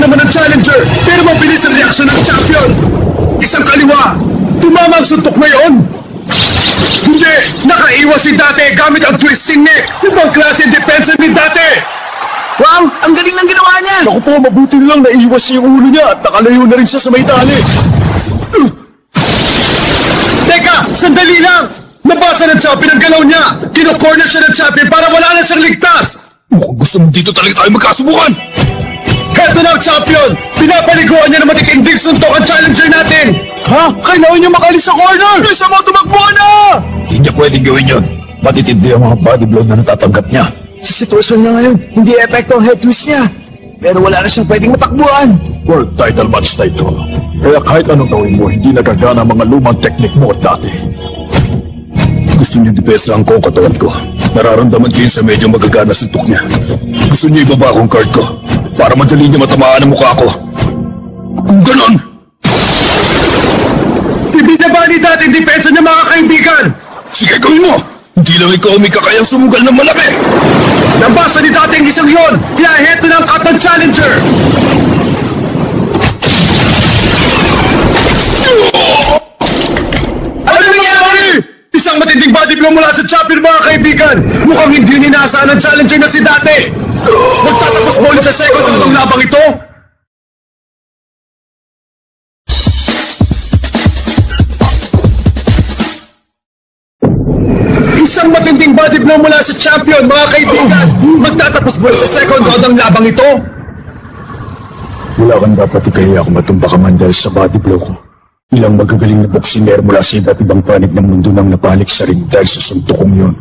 naman ng challenger, pero mabilis ang reaksyon ng champion. Isang kaliwa, tumama ang suntok na yon. Hindi, nakaiwas si Date gamit ang twisting neck. Ibang klase depensa ni Date. Wow! Ang galing lang ginawa niya! Naku po, mabuti lang naiwas niya yung ulo niya at nakalayo na rin siya sa may tali. Teka, sandali lang! Nabasa ng champion ang galaw niya! Kino-corner siya ng champion para wala na siyang ligtas! Mukhang gusto mo dito talaga tayo magkasubukan! Heto na ang champion! Pinapaliguan niya na matitinding suntok ang challenger natin! Ha? Kailangan niya makalis sa corner! Bisa mo, tumakbo na! Hindi niya pwedeng gawin yun. Matitindi ang mga body blow na natatanggap niya. Sa sitwasyon niya ngayon, hindi epekto ang head twist niya. Pero wala na siyang pwedeng matakbuhan. World title match na ito. Kaya kahit anong gawin mo, hindi nagagana ang mga lumang teknik mo at dati. Gusto niyo depensahan ko ang katawan ko. Nararamdaman ko yun sa medyo magagana suntok niya. Gusto niyo ibaba akong card ko para madali niya matamaan ang mukha ko. Kung ganon! Ibinaba ni Date ang depensa niya mga kaibigan! Sige, gawin mo! Hindi lang ikaw may kakayang sumugal ng malaki! Nabasa ni Date ang isang yon! Kaya heto na ang cut ng challenger! Ano nangyari? Isang matinding body blow mula sa champion mga kaibigan! Mukhang hindi ninasaan ng challenger na si Date! Magtatapos mo ulit sa second ang labang ito? Isang matinding body blow mula sa champion, mga kaibigan! Magtatapos ba sa second round ang labang ito? Wala kang dapat ikaya kung matumba ka man dahil sa body blow ko. Ilang magagaling na boksingero mula sa iba't ibang panig ng mundo nang napalik sa ring dahil sa suntok kong yun.